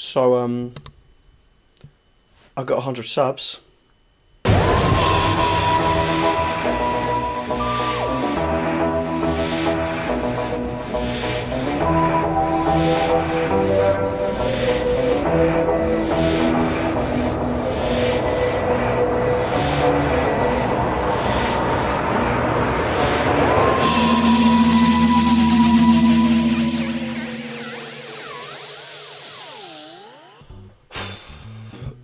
So, I got 100 subs.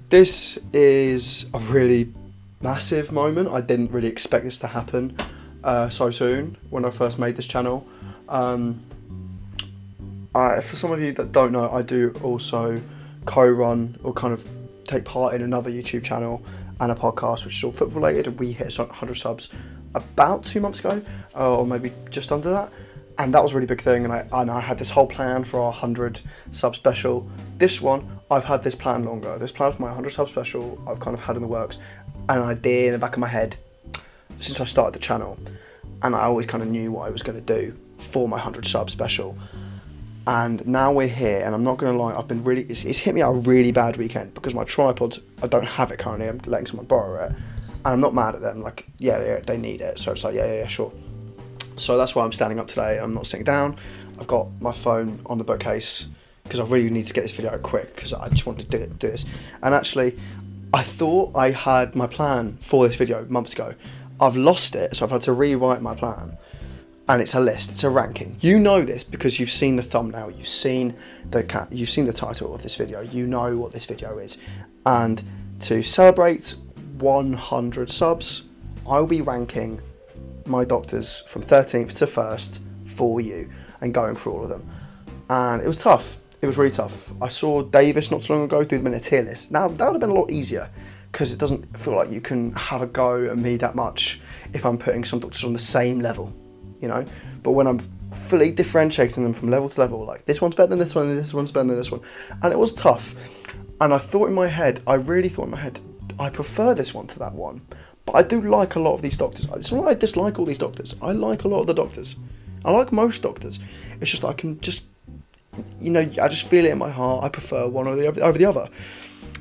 This is a really massive moment. I didn't really expect this to happen so soon when I first made this channel. For some of you that don't know, I do also co-run or kind of take part in another YouTube channel and a podcast which is all football related, and we hit 100 subs about 2 months ago, or maybe just under that. And that was a really big thing, and I had this whole plan for our 100 sub special. This one, I've had this plan longer. This plan for my 100 sub special, I've kind of had in the works, an idea in the back of my head since I started the channel. And I always kind of knew what I was going to do for my 100 sub special. And now we're here, and I'm not going to lie, it's hit me a really bad weekend because my tripod, I don't have it currently, I'm letting someone borrow it. And I'm not mad at them, like, yeah, they need it. So it's like, yeah, sure. So that's why I'm standing up today. I'm not sitting down. I've got my phone on the bookcase because I really need to get this video out quick because I just wanted to do this. And actually, I thought I had my plan for this video months ago. I've lost it, so I've had to rewrite my plan. And it's a list, it's a ranking. You know this because you've seen the thumbnail, you've seen the title of this video, you know what this video is. And to celebrate 100 subs, I'll be ranking my doctors from 13th to 1st for you and going through all of them. And it was tough. It was really tough. I saw Davison not so long ago do them in a tier list. Now that would have been a lot easier because it doesn't feel like you can have a go at me that much if I'm putting some doctors on the same level, you know. But when I'm fully differentiating them from level to level, like this one's better than this one and this one's better than this one, and it was tough. And I really thought in my head, I prefer this one to that one. But I do like a lot of these doctors. It's not like I dislike all these doctors. I like a lot of the doctors. I like most doctors. It's just I can just, you know, I just feel it in my heart. I prefer one over the other.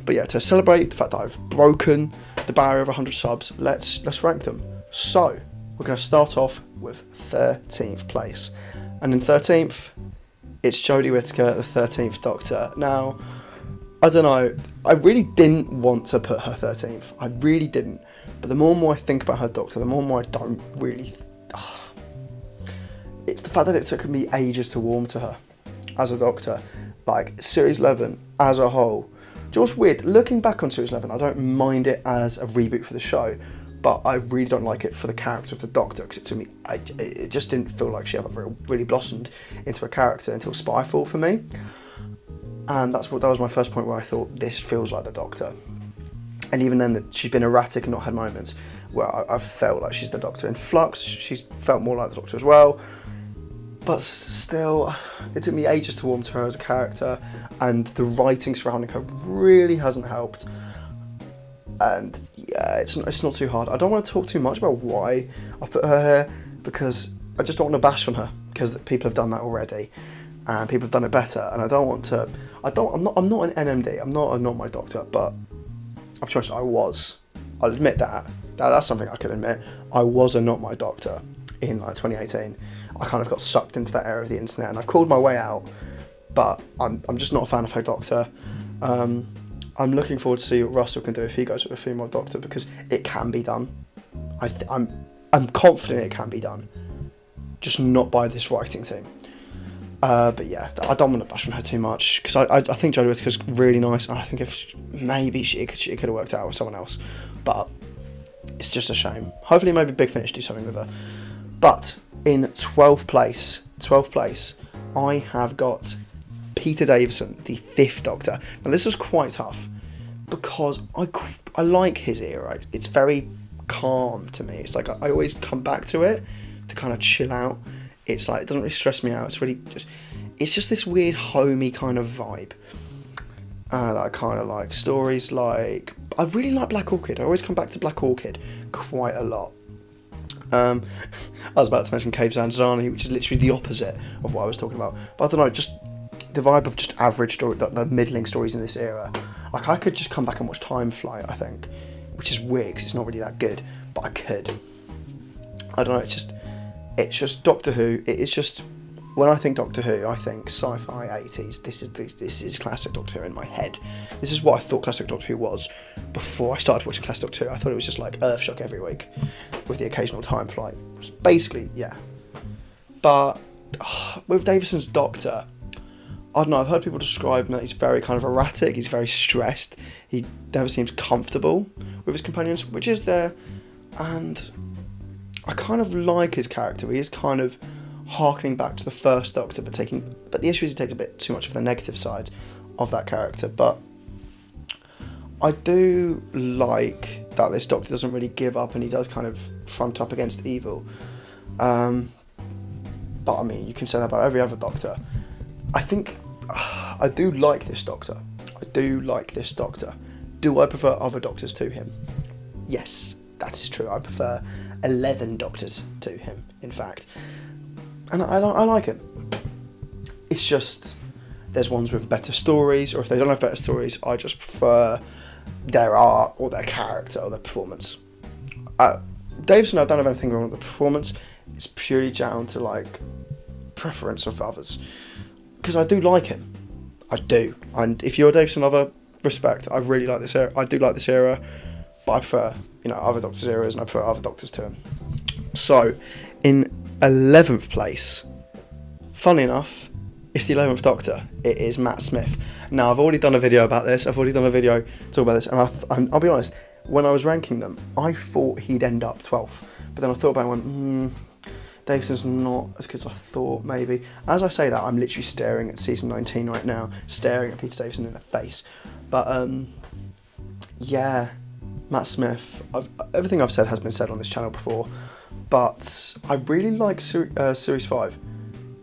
But yeah, to celebrate the fact that I've broken the barrier of 100 subs, let's rank them. So we're going to start off with 13th place. And in 13th, it's Jodie Whittaker, the 13th Doctor. Now, I don't know, I really didn't want to put her 13th. I really didn't. But the more and more I think about her Doctor, the more and more I don't really... It's the fact that it took me ages to warm to her as a Doctor. Like, Series 11 as a whole. Just weird, looking back on Series 11, I don't mind it as a reboot for the show, but I really don't like it for the character of the Doctor, because to me, it just didn't feel like she ever really blossomed into a character until Spyfall for me. And that was my first point where I thought, this feels like the Doctor. And even then, she's been erratic and not had moments where I've felt like she's the Doctor. In Flux, she's felt more like the Doctor as well. But still, it took me ages to warm to her as a character, and the writing surrounding her really hasn't helped. And yeah, it's not too hard. I don't want to talk too much about why I've put her here, because I just don't want to bash on her, because people have done that already. And people have done it better, and I don't want to. I'm not an NMD. I'm not my Doctor, but I'm sure I was. I'll admit that. That's something I can admit. I was a not my Doctor in 2018. I kind of got sucked into that era of the internet, and I've called my way out. But I'm just not a fan of her Doctor. I'm looking forward to see what Russell can do if he goes with a female Doctor, because it can be done. I'm confident it can be done, just not by this writing team. But yeah, I don't want to bash on her too much, because I think Jodie Whittaker's really nice, and I think if maybe it could have worked out with someone else, but it's just a shame. Hopefully maybe Big Finish do something with her. But in 12th place, I have got Peter Davison, the 5th Doctor. Now this was quite tough, because I like his era. It's very calm to me. It's like I always come back to it to kind of chill out. It's like, it doesn't really stress me out. It's just this weird homey kind of vibe that I kind of like. Stories like, I really like Black Orchid. I always come back to Black Orchid quite a lot. I was about to mention Cave Zanzani, which is literally the opposite of what I was talking about. But I don't know, just the vibe of just average story, the middling stories in this era. Like, I could just come back and watch Time Flight, I think, which is weird because it's not really that good, but I could. I don't know, it's just Doctor Who. It is just, when I think Doctor Who, I think sci-fi 80s. This is classic Doctor Who in my head. This is what I thought classic Doctor Who was before I started watching classic Doctor Who. I thought it was just like Earthshock every week with the occasional time flight. Basically, yeah. But with Davison's Doctor, I don't know, I've heard people describe him that he's very kind of erratic, he's very stressed, he never seems comfortable with his companions, which is there, and I kind of like his character. He is kind of harkening back to the first Doctor, but the issue is he takes a bit too much of the negative side of that character. But I do like that this Doctor doesn't really give up and he does kind of front up against evil. But I mean, you can say that about every other Doctor. I think I do like this Doctor. Do I prefer other Doctors to him? Yes, that is true. I prefer 11 Doctors to him, in fact. And I like him. It's just, there's ones with better stories, or if they don't have better stories, I just prefer their art or their character or their performance. Davison, I don't have anything wrong with the performance. It's purely down to like preference of others. Because I do like him. I do. And if you're a Davison lover, respect. I really like this era. I do like this era, but I prefer, other Doctors' eras, and I prefer other Doctors to him. So, in 11th place, funnily enough, it's the 11th Doctor. It is Matt Smith. Now, I've already done a video about this. I've already done a video talking about this, and I'll be honest, when I was ranking them, I thought he'd end up 12th. But then I thought about it and went, Davison's not as good as I thought, maybe. As I say that, I'm literally staring at season 19 right now, staring at Peter Davison in the face. But, yeah, Matt Smith, everything I've said has been said on this channel before, but I really like Series 5.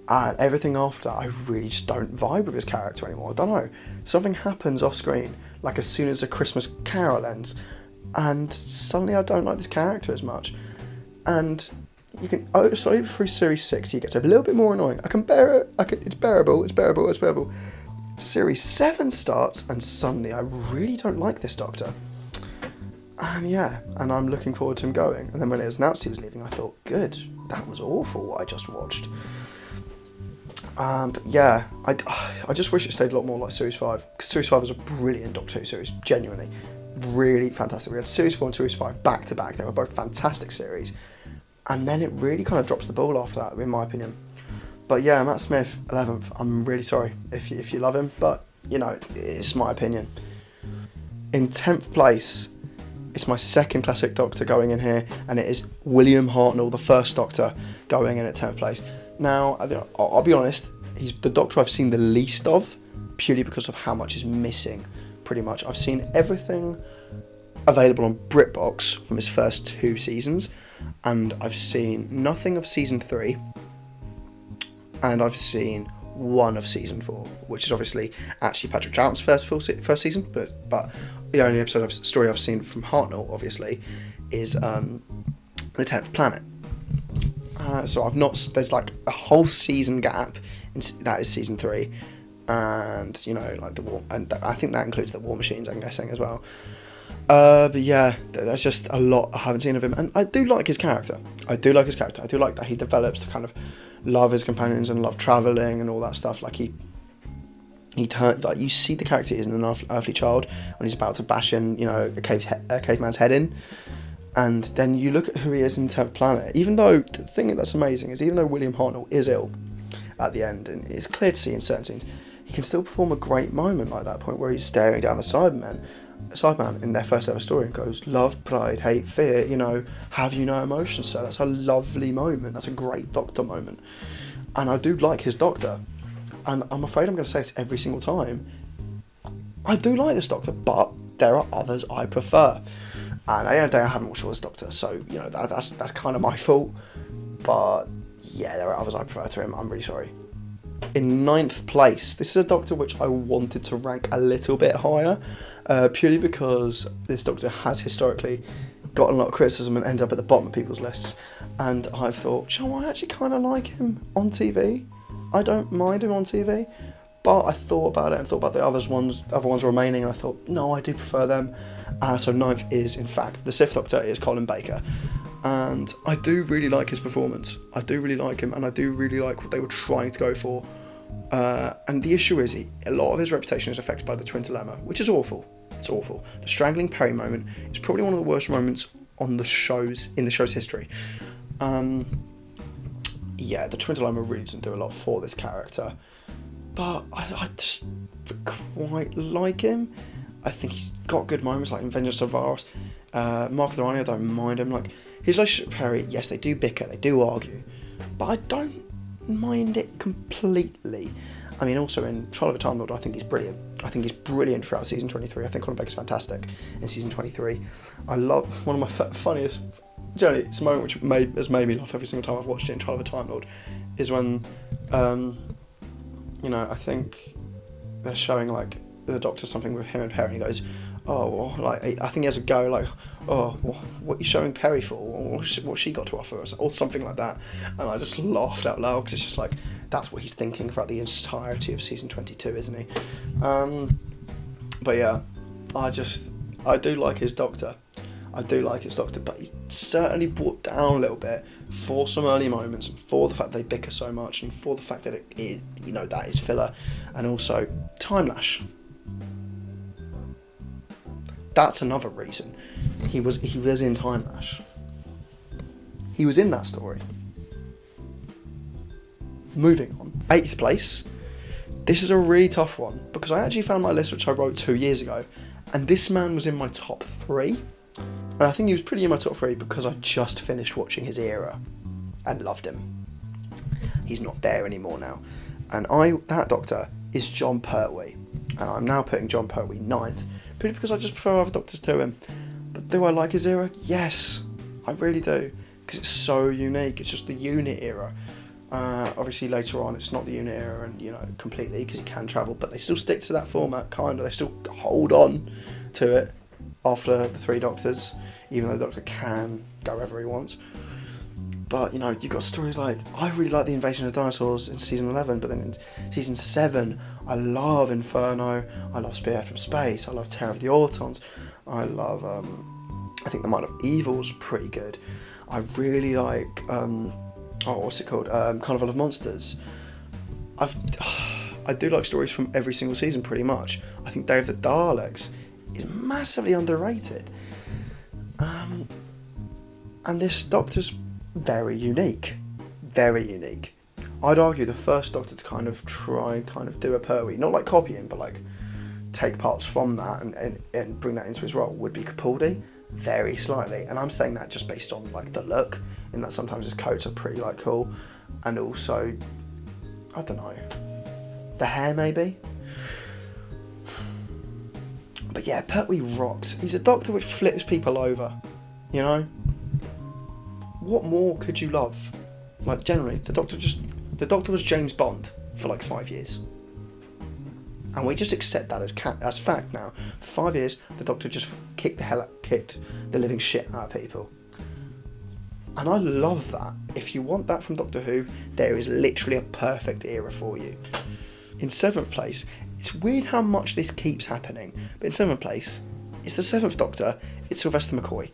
And everything after that, I really just don't vibe with his character anymore. I don't know. Something happens off screen, like as soon as A Christmas Carol ends, and suddenly I don't like this character as much. And you can, slowly through Series 6, he gets a little bit more annoying. I can bear it. It's bearable. Series 7 starts, and suddenly I really don't like this Doctor. And yeah, and I'm looking forward to him going. And then when it was announced he was leaving, I thought, good, that was awful what I just watched. But yeah, I just wish it stayed a lot more like Series 5. Because Series 5 was a brilliant Doctor Who series, genuinely. Really fantastic. We had Series 4 and Series 5 back to back. They were both fantastic series. And then it really kind of drops the ball after that, in my opinion. But yeah, Matt Smith, 11th. I'm really sorry if you love him, but, it's my opinion. In 10th place, it's my second classic Doctor going in here, and it is William Hartnell, the first Doctor, going in at 10th place. Now, I'll be honest, he's the Doctor I've seen the least of, purely because of how much is missing, pretty much. I've seen everything available on BritBox from his first 2 seasons, and I've seen nothing of season 3, and I've seen 1 of season 4, which is obviously actually Patrick Troughton's first season, but the only story I've seen from Hartnell, obviously, is the 10th Planet. So there's like a whole season gap, that is season 3, and like the war, and I think that includes the War Machines, I'm guessing, as well. But yeah, there's just a lot I haven't seen of him, and I do like his character. I do like that he develops to kind of love his companions and love travelling and all that stuff. Like he turned, like, you see the character is an earthly child when he's about to bash in, a caveman's head in. And then you look at who he is in 10th Planet. Even though, the thing that's amazing is, even though William Hartnell is ill at the end, and it's clear to see in certain scenes, he can still perform a great moment like that point where he's staring down the Sideman in their first ever story and goes, love, pride, hate, fear, have you no emotion, sir? That's a lovely moment. That's a great Doctor moment. And I do like his Doctor. And I'm afraid I'm going to say this every single time. I do like this Doctor, but there are others I prefer. And I haven't watched all this Doctor, so that's kind of my fault. But yeah, there are others I prefer to him. I'm really sorry. In 9th place, this is a Doctor which I wanted to rank a little bit higher, purely because this Doctor has historically gotten a lot of criticism and ended up at the bottom of people's lists. And I thought, I actually kind of like him on TV. I don't mind him on TV, But I thought about it and thought about the other ones remaining, and I thought, no, I do prefer them. So 9th is, in fact, the 6th Doctor is Colin Baker. And I do really like his performance. I do really like him, and I do really like what they were trying to go for. And the issue is, a lot of his reputation is affected by the twin dilemma, which is awful. It's awful. The strangling Perry moment is probably one of the worst moments in the show's history. Yeah, the twin dilemma really doesn't do a lot for this character, but I just quite like him. I think he's got good moments, like in Vengeance of Varus. Mark of the Rhino, I don't mind him. Like, his relationship with Perry, yes, they do bicker, they do argue, but I don't mind it completely. I mean, also in Trial of a Time Lord, I think he's brilliant. I think he's brilliant throughout season 23. I think Colin Baker's fantastic in season 23. I love, one of my funniest, generally, it's a moment which has made me laugh every single time I've watched it in Trial of a Time Lord, is when, I think they're showing, like, the Doctor something with him and Perry, and he goes, oh, well, like, I think he has a go, like, oh, well, what are you showing Perry for? What she got to offer us? Or something like that. And I just laughed out loud, because it's just like, that's what he's thinking throughout the entirety of season 22, isn't he? But yeah, I do like his Doctor. I do like his Doctor, but he's certainly brought down a little bit for some early moments, and for the fact they bicker so much, and for the fact that that is filler, and also time lash. That's another reason. He was in Time Lash. He was in that story. Moving on. 8th place. This is a really tough one, because I actually found my list, which I wrote 2 years ago, and this man was in my top 3. And I think he was pretty in my top 3 because I just finished watching his era and loved him. He's not there anymore now. And that Doctor is Jon Pertwee. And I'm now putting Jon Pertwee 9th, purely because I just prefer other Doctors to him. But do I like his era? Yes, I really do, because it's so unique. It's just the unit era. Obviously later on it's not the unit era, and completely, because he can travel, but they still stick to that format, kind of. They still hold on to it after the 3 Doctors, even though the Doctor can go wherever he wants. But, you've got stories like, I really like the Invasion of Dinosaurs in season 11, but then in season 7, I love Inferno, I love Spearhead from Space, I love Terror of the Autons, I love, I think The Mind of Evil's pretty good. I really like, what's it called? Carnival of Monsters. I do like stories from every single season, pretty much. I think Day of the Daleks is massively underrated. And this Doctor's very unique. Very unique. I'd argue the first Doctor to kind of do a Pertwee, not like copying, but like take parts from that and bring that into his role, would be Capaldi, very slightly. And I'm saying that just based on like the look, in that sometimes his coats are pretty like cool, and also, I don't know, the hair maybe. But yeah, Pertwee rocks. He's a Doctor which flips people over, What more could you love? Like, generally, the Doctor was James Bond for like 5 years. And we just accept that as fact now. For 5 years, the Doctor just kicked the living shit out of people. And I love that. If you want that from Doctor Who, there is literally a perfect era for you. In 7th place, it's weird how much this keeps happening, but in 7th place, it's the 7th Doctor, it's Sylvester McCoy.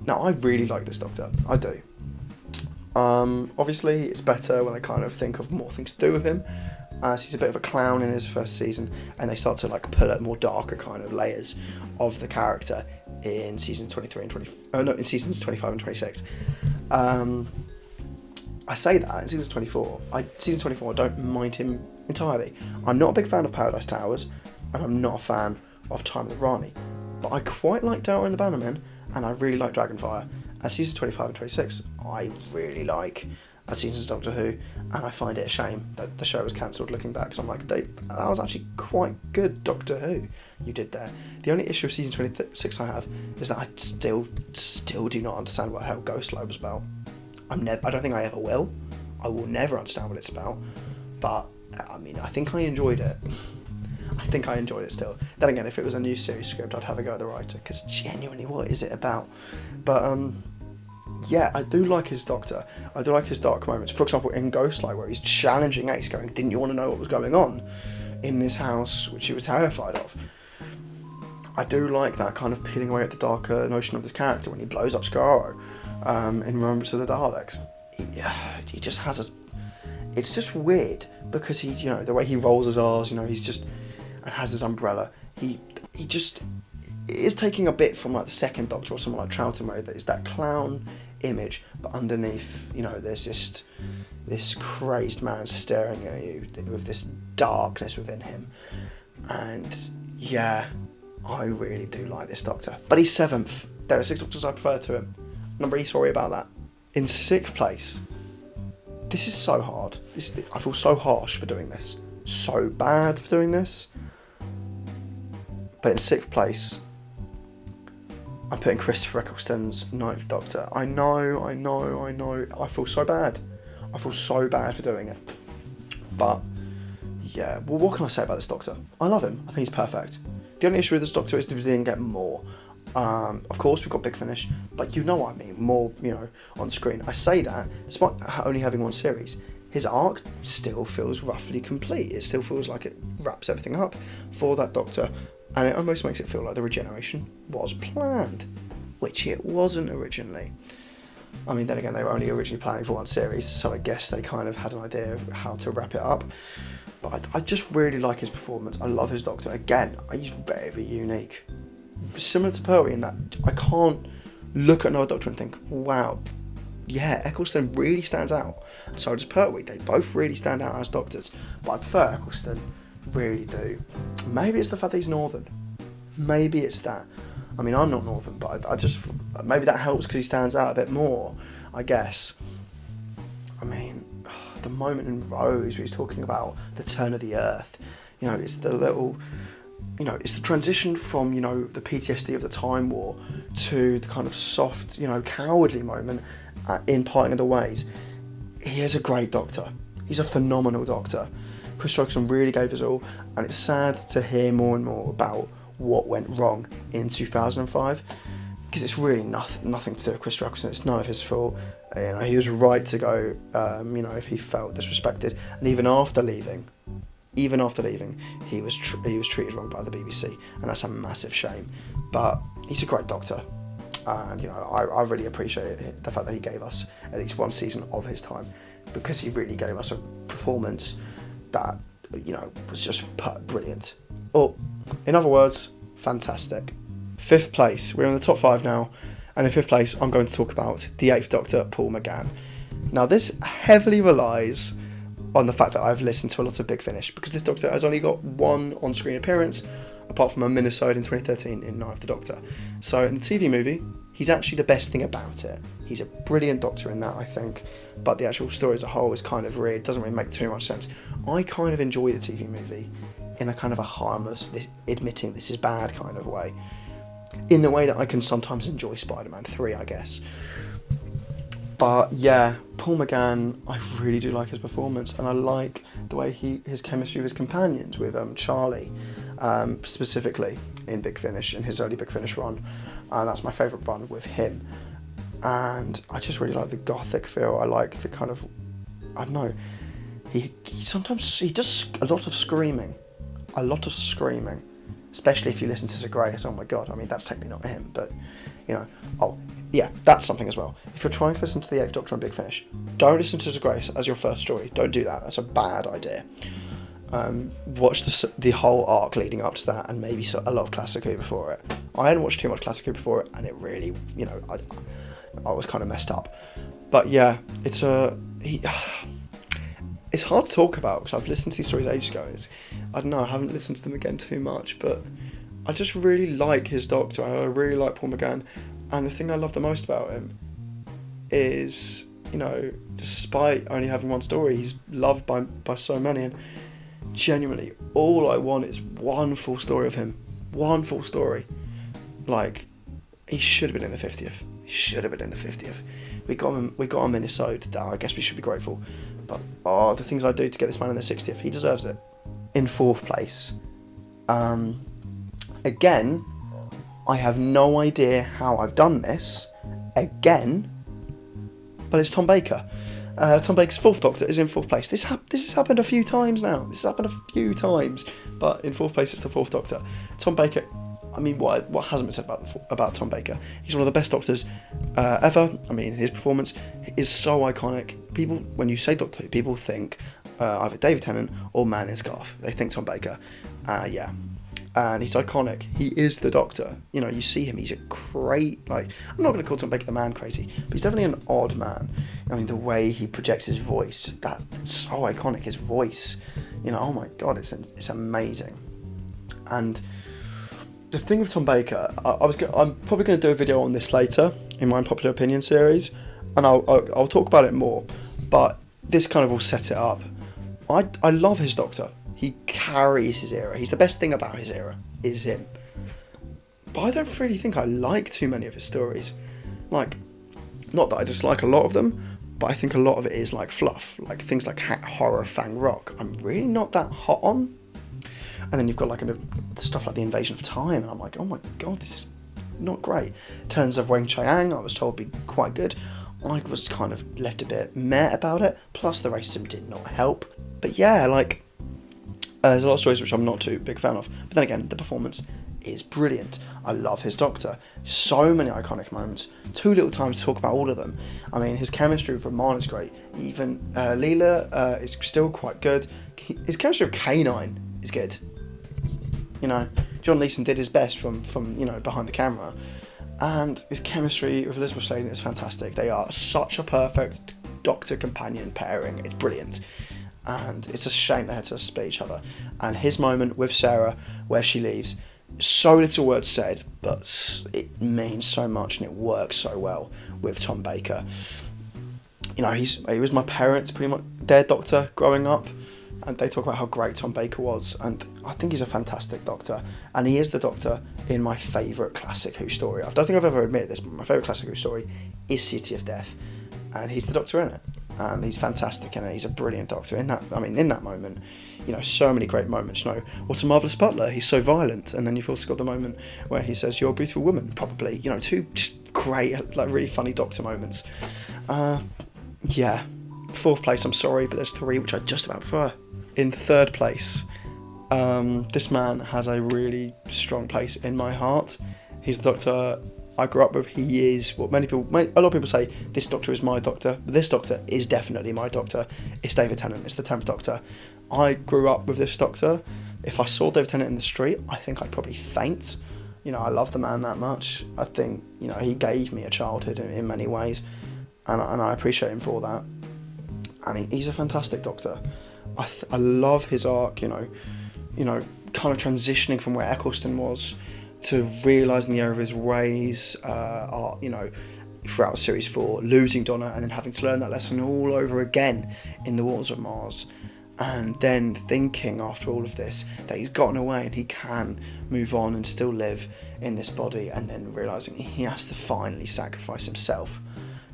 Now, I really like this Doctor, I do. Obviously, it's better when they kind of think of more things to do with him, as he's a bit of a clown in his first season, and they start to like pull out more darker kind of layers of the character in seasons 23 and in seasons 25 and 26. I say that in season 24, I don't mind him entirely. I'm not a big fan of Paradise Towers, and I'm not a fan of Time of the Rani, but I quite like Dower and the Bannermen, and I really like Dragonfire. As seasons 25 and 26, I really like as seasons of Doctor Who, and I find it a shame that the show was cancelled looking back, because I'm like, that was actually quite good Doctor Who you did there. The only issue of season 26 I have is that I still do not understand what the hell Ghostlight was about. I don't think I ever will. I will never understand what it's about, but I mean, I think I enjoyed it. I think I enjoyed it still. Then again, if it was a new series script, I'd have a go at the writer, because genuinely, what is it about? But yeah, I do like his Doctor. I do like his dark moments. For example, in Ghostlight, where he's challenging Ace, going, "Didn't you want to know what was going on?" in this house, which he was terrified of. I do like that kind of peeling away at the darker notion of this character when he blows up Skaro in Remembrance of the Daleks. He just has a... It's just weird because he, you know, the way he rolls his R's, you know, he's just... and has his umbrella. He just... It is taking a bit from like the second Doctor or someone like Troughton, where there is that clown image, but underneath, you know, there's just this crazed man staring at you with this darkness within him. And yeah, I really do like this Doctor. But he's 7th. There are 6 Doctors I prefer to him. And I'm really sorry about that. In 6th place, this is so hard. I feel so harsh for doing this. So bad for doing this. But in 6th place, I'm putting Christopher Eccleston's 9th Doctor. I know. I feel so bad. I feel so bad for doing it. But, yeah, well, what can I say about this Doctor? I love him. I think he's perfect. The only issue with this Doctor is that we didn't get more. Of course, we've got Big Finish, but you know what I mean, more, you know, on screen. I say that, despite only having one series, his arc still feels roughly complete. It still feels like it wraps everything up for that Doctor. And it almost makes it feel like the regeneration was planned, which it wasn't originally. I mean, then again, they were only originally planning for one series, so I guess they kind of had an idea of how to wrap it up. But I just really like his performance. I love his Doctor. Again, he's very, very unique. Similar to Pertwee in that I can't look at another Doctor and think, wow, yeah, Eccleston really stands out. So does Pertwee. They both really stand out as Doctors. But I prefer Eccleston. Really do. Maybe it's the fact that he's Northern. Maybe it's that. I mean, I'm not Northern, but I just... Maybe that helps because he stands out a bit more, I guess. I mean, the moment in Rose where he's talking about the turn of the earth, you know, it's the little... You know, it's the transition from, you know, the PTSD of the Time War to the kind of soft, you know, cowardly moment in Parting of the Ways. He is a great Doctor. He's a phenomenal Doctor. Chris Troughton really gave us all, and it's sad to hear more and more about what went wrong in 2005, because it's really nothing to do with Chris Troughton. It's none of his fault. You know, he was right to go. You know, if he felt disrespected, and even after leaving, he was treated wrong by the BBC, and that's a massive shame. But he's a great Doctor, and you know, I really appreciate the fact that he gave us at least one season of his time, because he really gave us a performance that, you know, was just brilliant. Or, in other words, fantastic. 5th place, we're in the top 5 now, and in 5th place, I'm going to talk about the 8th Doctor, Paul McGann. Now, this heavily relies on the fact that I've listened to a lot of Big Finish, because this Doctor has only got one on-screen appearance, apart from a minisode in 2013 in Night of the Doctor. So, in the TV movie, he's actually the best thing about it. He's a brilliant Doctor in that, I think, but the actual story as a whole is kind of weird, doesn't really make too much sense. I kind of enjoy the TV movie in a kind of a harmless, admitting this is bad kind of way, in the way that I can sometimes enjoy Spider-Man 3, I guess. But yeah, Paul McGann, I really do like his performance, and I like the way his chemistry with his companions, with Charlie, specifically in Big Finish, in his early Big Finish run. That's my favourite run with him. And I just really like the gothic feel. I like the kind of, I don't know, he does a lot of screaming, especially if you listen to Sir Grace. Oh my god, I mean, that's technically not him, but, you know, oh, yeah, that's something as well. If you're trying to listen to the 8th Doctor on Big Finish, don't listen to Sir Grace as your first story. Don't do that. That's a bad idea. Watch the whole arc leading up to that, and maybe a lot of Classic Who before it. I hadn't watched too much Classic Who before it, and it really, you know, I was kind of messed up. But yeah, it's hard to talk about because I've listened to these stories ages ago. I don't know, I haven't listened to them again too much, but I just really like his Doctor. I really like Paul McGann, and the thing I love the most about him is, you know, despite only having one story, he's loved by so many, and genuinely, all I want is one full story of him. One full story. Like, he should have been in the 50th. We got him a minisode that I guess we should be grateful. But, the things I do to get this man in the 60th, he deserves it. In 4th place, again, I have no idea how I've done this, again, but it's Tom Baker. Tom Baker's fourth Doctor is in fourth place. This has happened a few times now. But in fourth place it's the fourth Doctor. Tom Baker. I mean, what hasn't been said about Tom Baker? He's one of the best Doctors ever. I mean, his performance is so iconic. People, when you say Doctor Who, people think either David Tennant or Man in Scarf. They think Tom Baker. Yeah. And he's iconic. He is the Doctor. You know, you see him, he's a great, like, I'm not going to call Tom Baker the man crazy, but he's definitely an odd man. I mean, the way he projects his voice, just that, it's so iconic, his voice. You know, oh my God, it's amazing. And the thing with Tom Baker, I'm probably going to do a video on this later in my Unpopular Opinion series, and I'll talk about it more, but this kind of will set it up. I love his Doctor. He carries his era. He's the best thing about his era, is him. But I don't really think I like too many of his stories. Like, not that I dislike a lot of them, but I think a lot of it is like fluff. Like things like Horror Fang Rock, I'm really not that hot on. And then you've got like stuff like The Invasion of Time, and I'm like, oh my God, this is not great. Turns of Weng Chiang, I was told would be quite good. I was kind of left a bit meh about it, plus the racism did not help. But yeah, like, there's a lot of stories which I'm not too big fan of, but then again, the performance is brilliant. I love his Doctor. So many iconic moments. Too little time to talk about all of them. I mean, his chemistry with Rahman is great. Even Leela is still quite good. His chemistry with K9 is good. You know, John Leeson did his best from you know, behind the camera, and his chemistry with Elizabeth Sladen is fantastic. They are such a perfect Doctor companion pairing. It's brilliant. And it's a shame they had to split each other. And his moment with Sarah, where she leaves, so little words said, but it means so much and it works so well with Tom Baker. You know, he was my parents, pretty much their Doctor growing up, and they talk about how great Tom Baker was, and I think he's a fantastic Doctor, and he is the Doctor in my favourite classic Who story. I don't think I've ever admitted this, but my favourite classic Who story is City of Death, and he's the Doctor in it. And he's fantastic in it. He's a brilliant Doctor in that. I mean, in that moment, you know, so many great moments. You know, what a marvellous butler. He's so violent. And then you've also got the moment where he says, "You're a beautiful woman," probably. You know, two just great, like, really funny Doctor moments. Yeah, fourth place. I'm sorry, but there's three which I just about prefer. In third place, this man has a really strong place in my heart. He's the Doctor I grew up with. He is what a lot of people say, this Doctor is my Doctor, but this Doctor is definitely my Doctor. It's David Tennant. It's the 10th Doctor. I grew up with this Doctor. If I saw David Tennant in the street, I think I'd probably faint. You know, I love the man that much. I think, you know, he gave me a childhood in many ways, and I appreciate him for that. And he's a fantastic Doctor. I love his arc, you know, kind of transitioning from where Eccleston was to realising the error of his ways, you know, throughout Series 4, losing Donna and then having to learn that lesson all over again in the waters of Mars, and then thinking after all of this that he's gotten away and he can move on and still live in this body, and then realising he has to finally sacrifice himself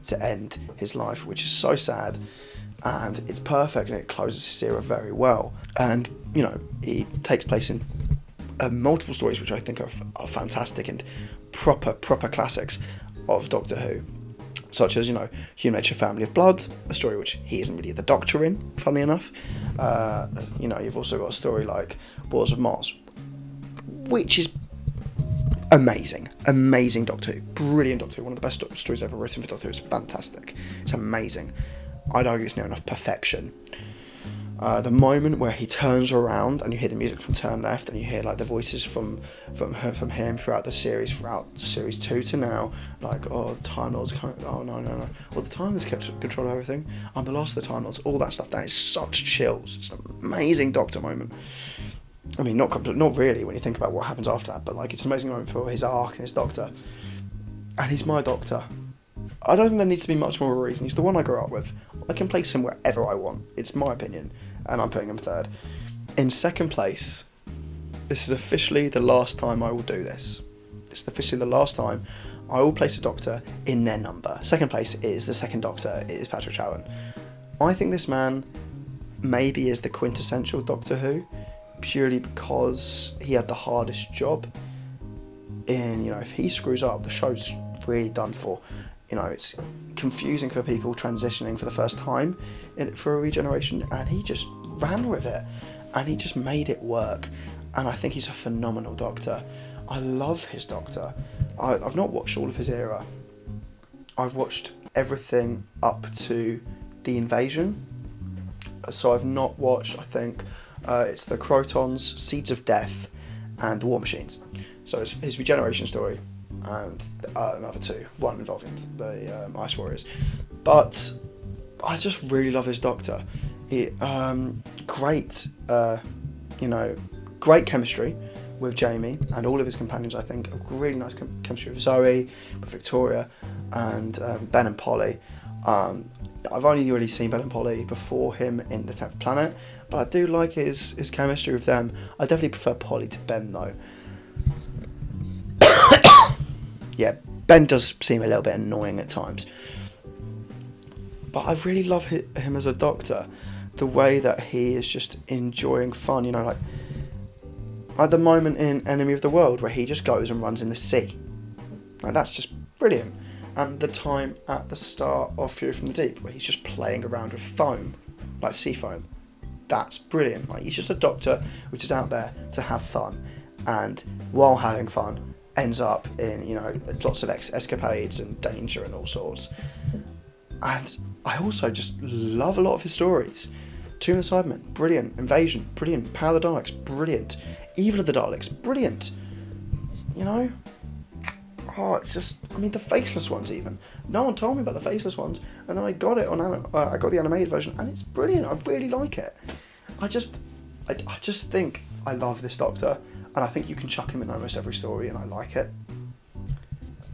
to end his life, which is so sad. And it's perfect, and it closes his era very well. And, you know, it takes place in multiple stories which I think are fantastic and proper classics of Doctor Who, such as, you know, Human Nature, Family of Blood, a story which he isn't really the Doctor in, funnily enough. You know, you've also got a story like Waters of Mars, which is amazing Doctor Who, brilliant Doctor Who, one of the best stories ever written for Doctor Who. It's fantastic, it's amazing. I'd argue it's near enough perfection. The moment where he turns around and you hear the music from Turn Left, and you hear like the voices from him throughout the series, throughout series 2 to now, like, oh, Time Lords, oh no, well, the Time Lords kept control of everything, I'm the last of the Time Lords, all that stuff. That is such chills. It's an amazing Doctor moment. I mean, not really when you think about what happens after that, but like, it's an amazing moment for his arc and his Doctor, and he's my Doctor. I don't think there needs to be much more of a reason. He's the one I grew up with. I can place him wherever I want. It's my opinion, and I'm putting him third. In second place, this is officially the last time I will do this. It's officially the last time I will place a Doctor in their number. Second place is the second Doctor, it is Patrick Troughton. I think this man maybe is the quintessential Doctor Who, purely because he had the hardest job. And, you know, if he screws up, the show's really done for. it's confusing for people transitioning for the first time for a regeneration, and he just ran with it, and he just made it work. And I think he's a phenomenal Doctor. I love his Doctor. I've not watched all of his era. I've watched everything up to the Invasion. So I've not watched, I think, it's the Crotons, Seeds of Death, and the War Machines. So it's his regeneration story, and another two, one involving the Ice Warriors. But I just really love his Doctor. Great chemistry with Jamie and all of his companions. I think a really nice chemistry with Zoe, with Victoria, and Ben and Polly. I've only really seen Ben and Polly before him in The 10th Planet, but I do like his chemistry with them. I definitely prefer Polly to Ben though. Yeah, Ben does seem a little bit annoying at times, but I really love him as a Doctor. The way that he is just enjoying fun, like at the moment in Enemy of the World where he just goes and runs in the sea. Like, that's just brilliant. And the time at the start of Fury from the Deep where he's just playing around with foam, like sea foam. That's brilliant. Like, he's just a Doctor which is out there to have fun, and while having fun ends up in lots of escapades and danger and all sorts. And I also just love a lot of his stories. Tomb of the Cybermen, brilliant. Invasion, brilliant. Power of the Daleks, brilliant. Evil of the Daleks, brilliant. It's just, the Faceless Ones even. No one told me about the Faceless Ones, and then I got it I got the animated version, and it's brilliant. I really like it. I just think I love this Doctor, and I think you can chuck him in almost every story, and I like it.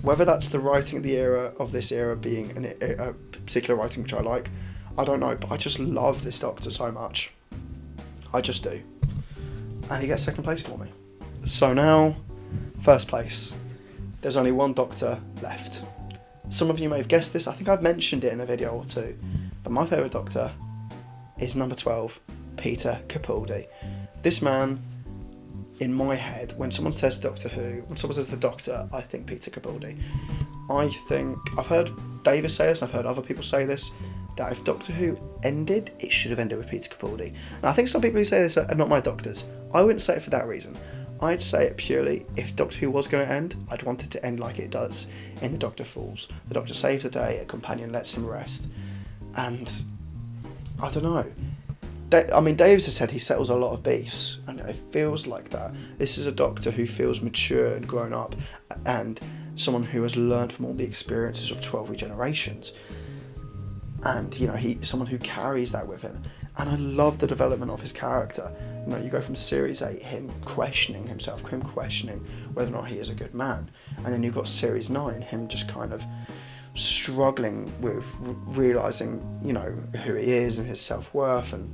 Whether that's the writing of this era being a particular writing which I like, I don't know, but I just love this Doctor so much. I just do. And he gets second place for me. So now, first place. There's only one Doctor left. Some of you may have guessed this. I think I've mentioned it in a video or two. But my favourite Doctor is number 12, Peter Capaldi. This man, in my head, when someone says Doctor Who, when someone says the Doctor, I think Peter Capaldi. I think, I've heard David say this, I've heard other people say this, that if Doctor Who ended, it should have ended with Peter Capaldi. And I think some people who say this are not my doctors. I wouldn't say it for that reason. I'd say it purely, if Doctor Who was going to end, I'd want it to end like it does in The Doctor Falls. The Doctor saves the day, a companion lets him rest. And, I don't know. Davis has said he settles a lot of beefs, and it feels like that. This is a Doctor who feels mature and grown up, and someone who has learned from all the experiences of 12 regenerations. And, he's someone who carries that with him. And I love the development of his character. You go from Series 8, him questioning himself, him questioning whether or not he is a good man. And then you've got Series 9, him just kind of struggling with realising, who he is and his self-worth, and,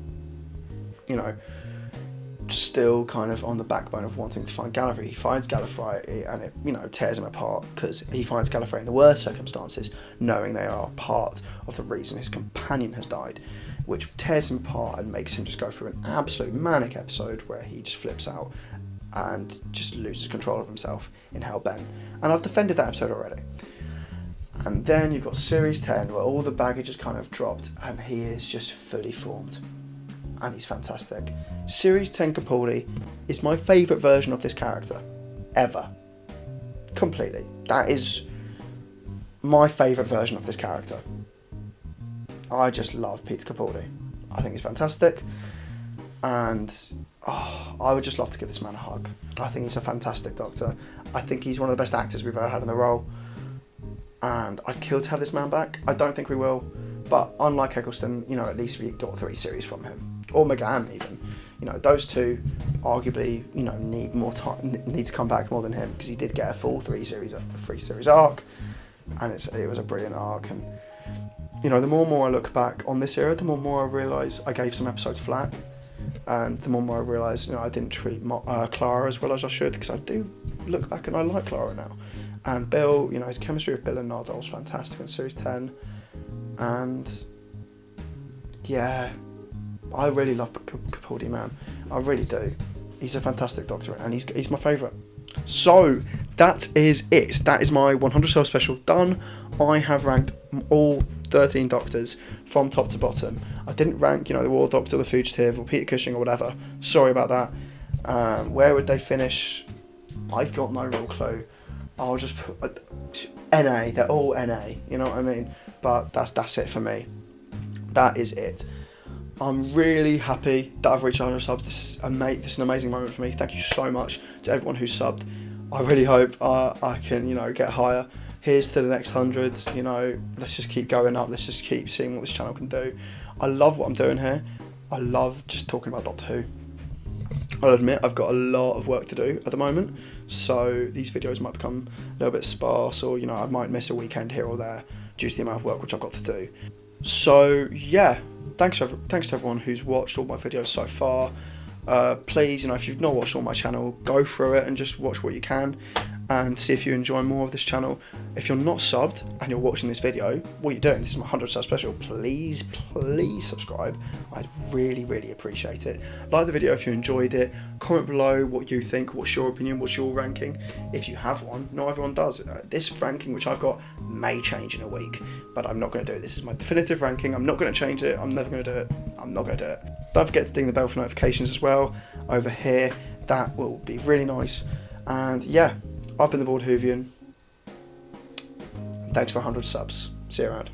still kind of on the backbone of wanting to find Gallifrey. He finds Gallifrey, and it, tears him apart, because he finds Gallifrey in the worst circumstances, knowing they are part of the reason his companion has died, which tears him apart and makes him just go through an absolute manic episode where he just flips out and just loses control of himself in Hellbent. And I've defended that episode already. And then you've got Series 10, where all the baggage has kind of dropped, and he is just fully formed. And he's fantastic. Series 10 Capaldi is my favourite version of this character, ever. Completely. That is my favourite version of this character. I just love Peter Capaldi. I think he's fantastic. And I would just love to give this man a hug. I think he's a fantastic Doctor. I think he's one of the best actors we've ever had in the role. And I'd kill to have this man back. I don't think we will. But unlike Eccleston, at least we got 3 series from him. Or McGann even. Those two arguably, need more time, need to come back more than him, because he did get a full 3 series arc, and it was a brilliant arc. And the more and more I look back on this era, the more and more I realise I gave some episodes flack, and the more and more I realise I didn't treat Clara as well as I should, because I do look back and I like Clara now. And Bill, his chemistry with Bill and Nardole was fantastic in Series 10, and yeah, I really love Capaldi, man. I really do. He's a fantastic Doctor, and he's my favourite. So that is it. That is my 100 sub special done. I have ranked all 13 Doctors from top to bottom. I didn't rank, the War Doctor, the Fugitive, or Peter Cushing, or whatever. Sorry about that. Where would they finish? I've got no real clue. I'll just put NA. They're all NA. You know what I mean? But that's it for me. That is it. I'm really happy that I've reached 100 subs. This is an amazing moment for me. Thank you so much to everyone who's subbed. I really hope I can, get higher. Here's to the next 100. Let's just keep going up. Let's just keep seeing what this channel can do. I love what I'm doing here. I love just talking about Doctor Who. I'll admit I've got a lot of work to do at the moment, so these videos might become a little bit sparse, or I might miss a weekend here or there due to the amount of work which I've got to do. So yeah, thanks to everyone who's watched all my videos so far. Please, if you've not watched all my channel, go through it and just watch what you can and see if you enjoy more of this channel. If you're not subbed and you're watching this video, what are you doing? This is my 100 sub special. Please subscribe. I'd really appreciate it. Like the video if you enjoyed it. Comment below what you think, what's your opinion, what's your ranking. If you have one, not everyone does. This ranking which I've got may change in a week, but I'm not going to do it. This is my definitive ranking. I'm not going to change it. I'm never going to do it. I'm not going to do it. Don't forget to ding the bell for notifications as well over here. That will be really nice. And yeah, I've been the Bald Whovian. Thanks for 100 subs. See you around.